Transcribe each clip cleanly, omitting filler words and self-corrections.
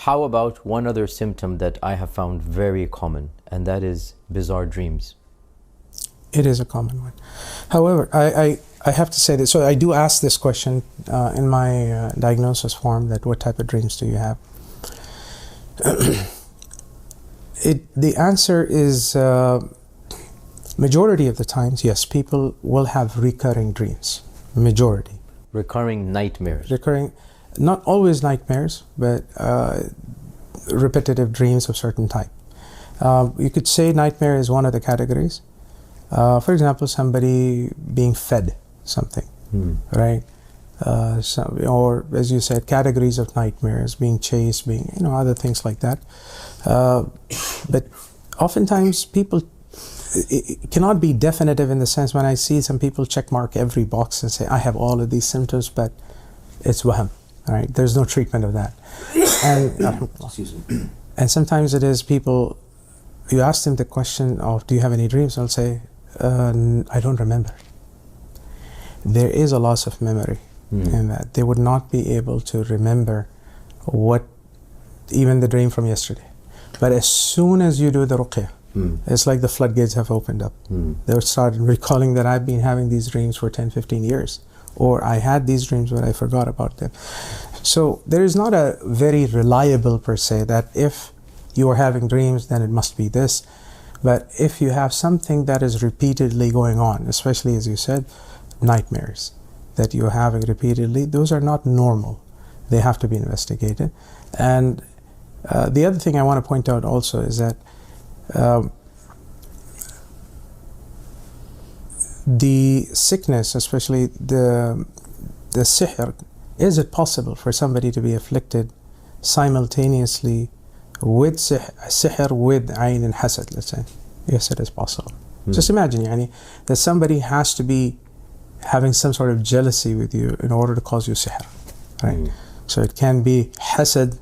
How about one other symptom that I have found very common, and that is bizarre dreams? It is a common one. However, I have to say this. So I do ask this question in my diagnosis form, that what type of dreams do you have? The answer is majority of the times, yes, people will have recurring dreams. Majority. Recurring nightmares. Recurring, not always nightmares, but repetitive dreams of certain type. You could say nightmare is one of the categories. For example, somebody being fed something, right? Or as you said, categories of nightmares, being chased, being, other things like that. But oftentimes people, it cannot be definitive in the sense when I see some people check mark every box and say, I have all of these symptoms, but it's wahm, right? There's no treatment of that. And sometimes it is people, you ask them the question of, do you have any dreams? They'll say, I don't remember. There is a loss of memory in that. They would not be able to remember even the dream from yesterday. But as soon as you do the ruqya, it's like the floodgates have opened up. They would start recalling that I've been having these dreams for 10, 15 years. Or I had these dreams but I forgot about them. So there is not a very reliable per se that if you are having dreams then it must be this. But if you have something that is repeatedly going on, especially as you said, nightmares that you're having repeatedly, those are not normal. They have to be investigated. And the other thing I want to point out also is that the sickness, especially the sihr, is it possible for somebody to be afflicted simultaneously with sihr with ayn and hasad, let's say? Yes, it is possible. Just imagine that somebody has to be having some sort of jealousy with you in order to cause you sihr, right? So it can be hasad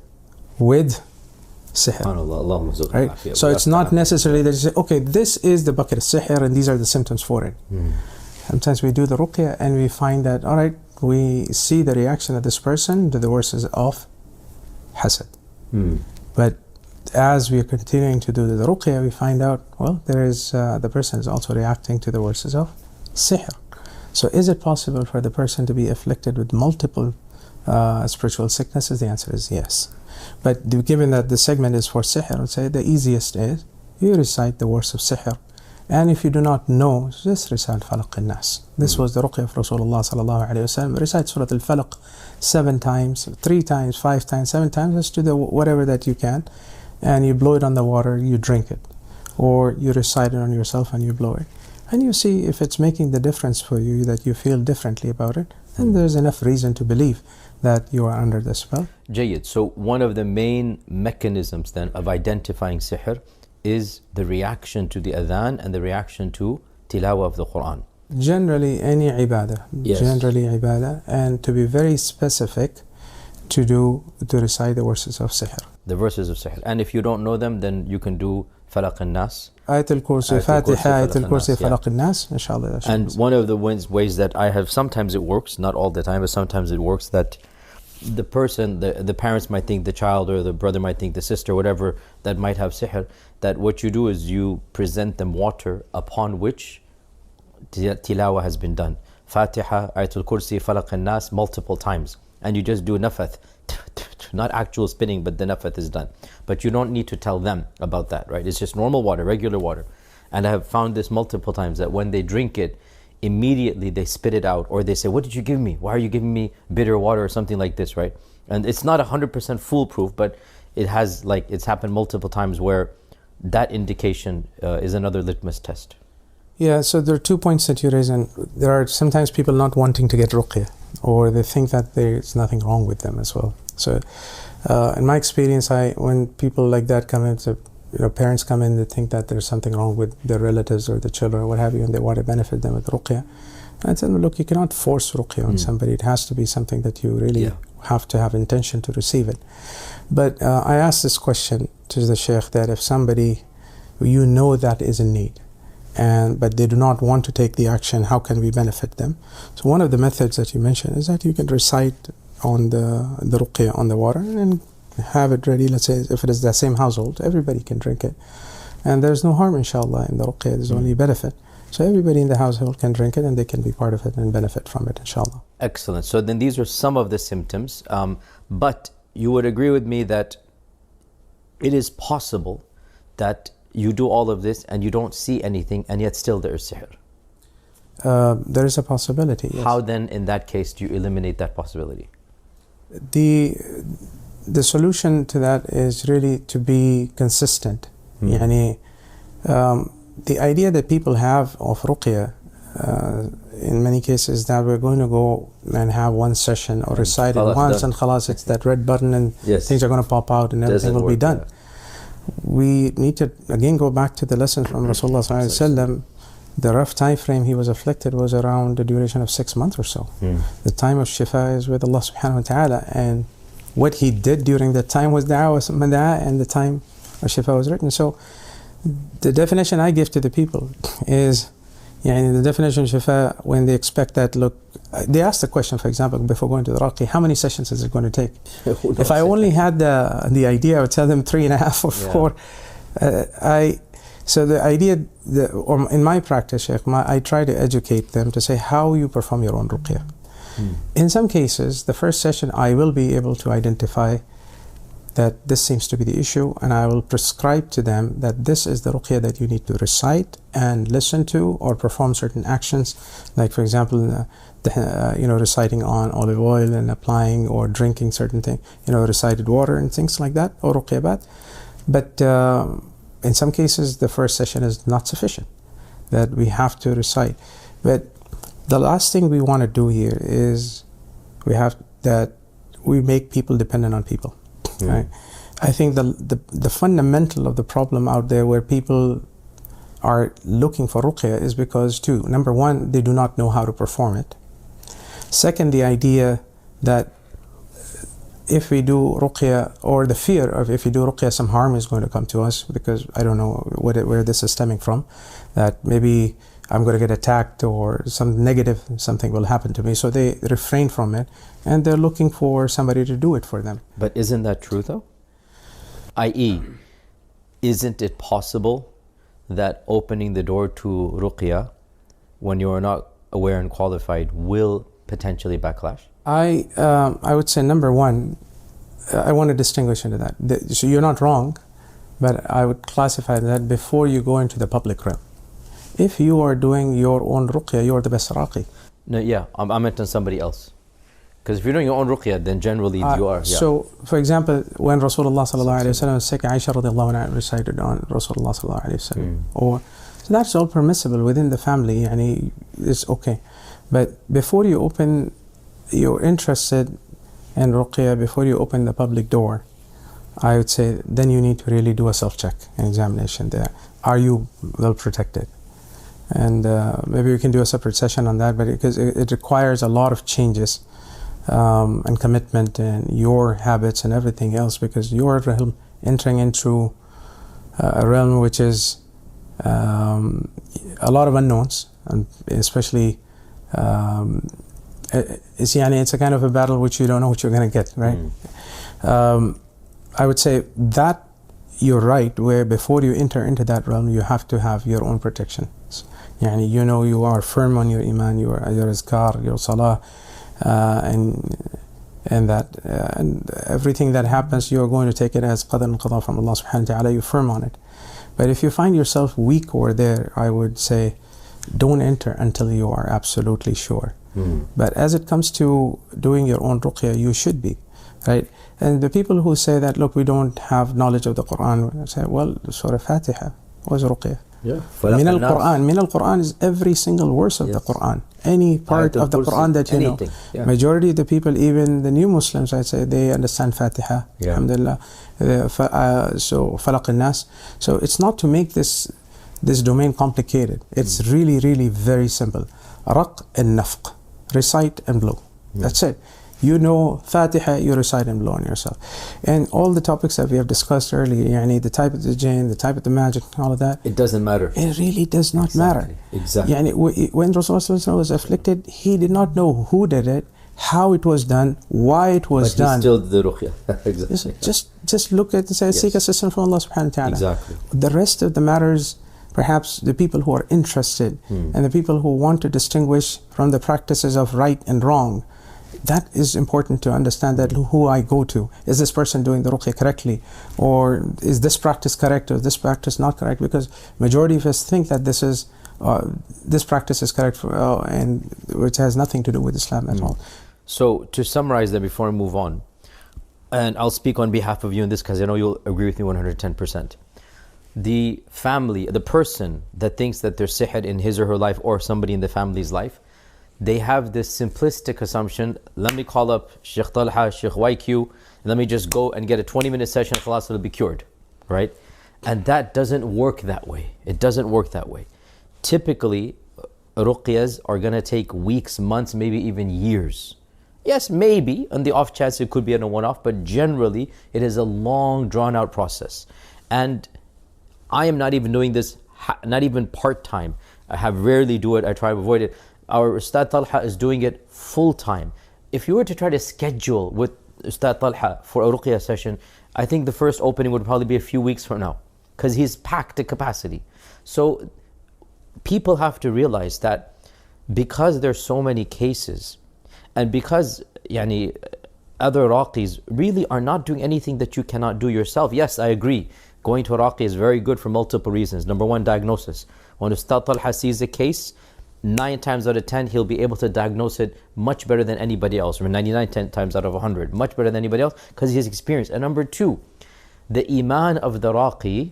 with sihr, right? So it's not necessarily that you say, okay, this is the bucket of sihr and these are the symptoms for it. Sometimes we do the ruqya and we find that, all right, we see the reaction of this person to the verses of hasad. But as we are continuing to do the ruqya, we find out, well, there is the person is also reacting to the verses of sihr. So is it possible for the person to be afflicted with multiple spiritual sicknesses? The answer is yes. But given that the segment is for sihr, I would say the easiest is you recite the verse of sihr. And if you do not know, just recite Falaq al-Nas. This was the ruqya of Rasulullah sallallahu alayhi wa sallam. Recite Surah al-Falaq 7 times, 3 times, 5 times, 7 times, as to whatever that you can. And you blow it on the water, you drink it. Or you recite it on yourself and you blow it. And you see if it's making the difference for you, that you feel differently about it, then there's enough reason to believe that you are under the spell. Jayyid. So one of the main mechanisms then of identifying sihr is the reaction to the adhan and the reaction to tilawah of the Quran. Generally any ibadah. Yes. Generally ibadah. And to be very specific, to recite the verses of sihr. The verses of sihr. And if you don't know them, then you can do Falaq al-Nas. Ayat al-Kursi, Fatiha, Ayat al-Kursi, Falaq al-Nas, inshallah. And one of the ways that I have, sometimes it works, not all the time, but sometimes it works, that the person, the parents might think the child, or the brother might think the sister, whatever, that might have sihr, that what you do is you present them water upon which tilawah has been done. Fatiha, Ayatul Kursi, Falaq al-Nas multiple times. And you just do nafath, not actual spinning, but the nafath is done. But you don't need to tell them about that, right? It's just normal water, regular water. And I have found this multiple times, that when they drink it, immediately they spit it out, or they say, what did you give me? Why are you giving me bitter water, or something like this, right? And it's not 100% foolproof, but it has, it's happened multiple times where that indication is another litmus test. Yeah, so there are 2 points that you raise, and there are sometimes people not wanting to get ruqya, or they think that there's nothing wrong with them as well. So in my experience, when people like that come in, parents come in, they think that there's something wrong with their relatives or the children or what have you, and they want to benefit them with ruqya. And I tell them, look, you cannot force ruqya on somebody. It has to be something that you really have to have intention to receive it. But I asked this question to the Shaykh, that if somebody that is in need, but they do not want to take the action, how can we benefit them? So one of the methods that you mentioned is that you can recite on the ruqya on the water and have it ready. Let's say if it is the same household, everybody can drink it. And there's no harm, inshallah, in the ruqya. There's only benefit. So everybody in the household can drink it and they can be part of it and benefit from it, inshallah. Excellent. So then these are some of the symptoms. But you would agree with me that it is possible that you do all of this and you don't see anything and yet still there is sihr. There is a possibility, yes. How then in that case do you eliminate that possibility? The solution to that is really to be consistent. يعني, the idea that people have of ruqya in many cases that we're going to go and have one session or recite it once and khalas, it's that red button and things are going to pop out and everything will be done. Yeah. We need to again go back to the lessons from Rasulullah sallallahu alaihi wasallam. The rough time frame he was afflicted was around the duration of 6 months or so. The time of shifa is with Allah subhanahu wa ta'ala, and what he did during that time was da'wah and the time of shifa was written. So the definition I give to the people is, the definition of shifa, when they expect that, look, they ask the question, for example, before going to the Ruqya, how many sessions is it going to take? If I only had the idea, I would tell them 3.5 or 4. So the idea, or in my practice, Sheikh, I try to educate them to say how you perform your own ruqya. In some cases, the first session I will be able to identify that this seems to be the issue, and I will prescribe to them that this is the ruqya that you need to recite and listen to or perform certain actions, like for example, reciting on olive oil and applying or drinking certain things, recited water and things like that, or ruqya bath. But in some cases, the first session is not sufficient, that we have to recite. But the last thing we want to do here is we make people dependent on people. Right? I think the fundamental of the problem out there where people are looking for ruqya is because number one, they do not know how to perform it. Second, the idea that if we do ruqya, or the fear of if we do ruqya, some harm is going to come to us, because I don't know where this is stemming from, that maybe I'm going to get attacked or something will happen to me. So they refrain from it and they're looking for somebody to do it for them. But isn't that true though? i.e., isn't it possible that opening the door to ruqya when you are not aware and qualified will potentially backlash? I would say, number one, I want to distinguish into that. So you're not wrong, but I would classify that before you go into the public realm. If you are doing your own ruqya, you are the best raqi. No, yeah, I meant on somebody else. Because if you're doing your own ruqya, then generally you are. Yeah. So, for example, when Rasulullah sallallahu alaihi wasallam was sick, Aisha radiallahu anha recited on Rasulullah sallallahu alaihi wasallam. So that's all permissible within the family, and it's okay. But before you open, you're interested in ruqya, before you open the public door, I would say then you need to really do a self-check, an examination there. Are you well protected? And maybe we can do a separate session on that, but because it requires a lot of changes and commitment and your habits and everything else, because you're entering into a realm which is a lot of unknowns, and especially it's a kind of a battle which you don't know what you're going to get, right? I would say that you're right, where before you enter into that realm, you have to have your own protections. You are firm on your iman, your azkar, your salah, and everything that happens, you are going to take it as qadar and qada from Allah subhanahu wa ta'ala. You're firm on it. But if you find yourself weak over there, I would say don't enter until you are absolutely sure. But as it comes to doing your own ruqya, you should be, right? And the people who say that, look, we don't have knowledge of the Quran, I say, well, Surah Fatiha was ruqya. Yeah. Min al-Quran is every single verse of the Quran. Any part of the Quran that you know. Yeah. Majority of the people, even the new Muslims, I'd say, they understand Fatiha. Yeah. Alhamdulillah. So Falaq al-Nas. So it's not to make this domain complicated. It's really, really very simple. Raq and nafq. Recite and blow. That's it. You know Fatiha, you recite and blow on yourself. And all the topics that we have discussed earlier, the type of the jinn, the type of the magic, all of that. It doesn't matter. It really does not matter. Exactly. When Rasulullah was afflicted, he did not know who did it. how it was done, why it was But he done. still did the ruqya. Exactly. Just look at, say, seek Yes. assistance from Allah subhanahu wa ta'ala. Exactly. The rest of the matters, perhaps the people who are interested and the people who want to distinguish from the practices of right and wrong, that is important to understand, that who I go to. Is this person doing the ruqya correctly? Or is this practice correct or this practice not correct? Because majority of us think that this practice is correct, and which has nothing to do with Islam at all. So to summarize that before I move on, and I'll speak on behalf of you in this because I know you'll agree with me 110%. The family, the person that thinks that there's sihr in his or her life or somebody in the family's life, they have this simplistic assumption, let me call up Sheikh Talha, Sheikh YQ, let me just go and get a 20-minute session, khalas, it'll be cured, right? And that doesn't work that way. It doesn't work that way. Typically, ruqyas are going to take weeks, months, maybe even years. Yes, maybe, on the off chance it could be a one-off, but generally it is a long, drawn-out process. And I am not even doing this, not even part-time. I have rarely do it, I try to avoid it. Our Ustad Talha is doing it full-time. If you were to try to schedule with Ustad Talha for a ruqya session, I think the first opening would probably be a few weeks from now, because he's packed to capacity. So people have to realize that because there's so many cases, and because other raqis really are not doing anything that you cannot do yourself. Yes, I agree. Going to a raqi is very good for multiple reasons. Number one, diagnosis. When Ustad Talha sees a case, 9 times out of 10, he'll be able to diagnose it much better than anybody else, or 99 times out of 100, much better than anybody else, because he has experience. And number two, the iman of the raqi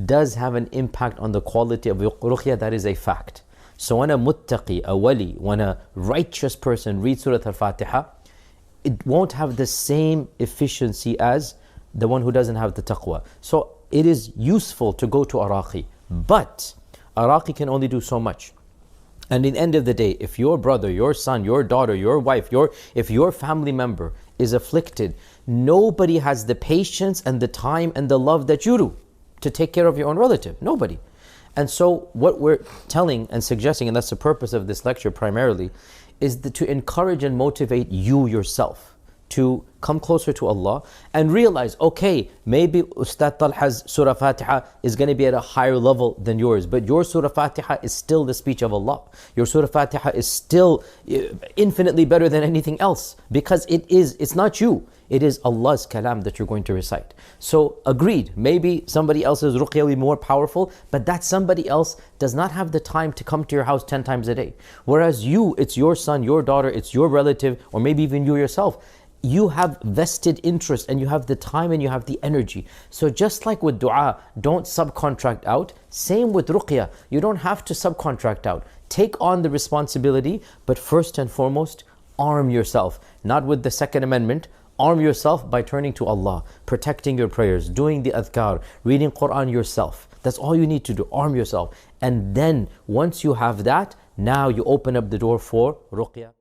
does have an impact on the quality of ruqya. That is a fact. So when a muttaqi, a wali, when a righteous person reads Surah Al-Fatiha, it won't have the same efficiency as the one who doesn't have the taqwa. So it is useful to go to a raqi, but a raqi can only do so much. And in the end of the day, if your brother, your son, your daughter, your wife, if your family member is afflicted, nobody has the patience and the time and the love that you do to take care of your own relative. Nobody. And so what we're telling and suggesting, and that's the purpose of this lecture primarily, is to encourage and motivate you yourself to come closer to Allah and realize, okay, maybe Ustad Talha's Surah Fatiha is going to be at a higher level than yours, but your Surah Fatiha is still the speech of Allah. Your Surah Fatiha is still infinitely better than anything else, because it's not you, it is Allah's kalam that you're going to recite. So agreed, maybe somebody else's ruqya will be more powerful, but that somebody else does not have the time to come to your house 10 times a day. Whereas you, it's your son, your daughter, it's your relative, or maybe even you yourself. You have vested interest and you have the time and you have the energy. So just like with dua, don't subcontract out. Same with ruqya, you don't have to subcontract out. Take on the responsibility, but first and foremost, arm yourself. Not with the Second Amendment, arm yourself by turning to Allah, protecting your prayers, doing the adhkar, reading Quran yourself. That's all you need to do, arm yourself. And then once you have that, now you open up the door for ruqya.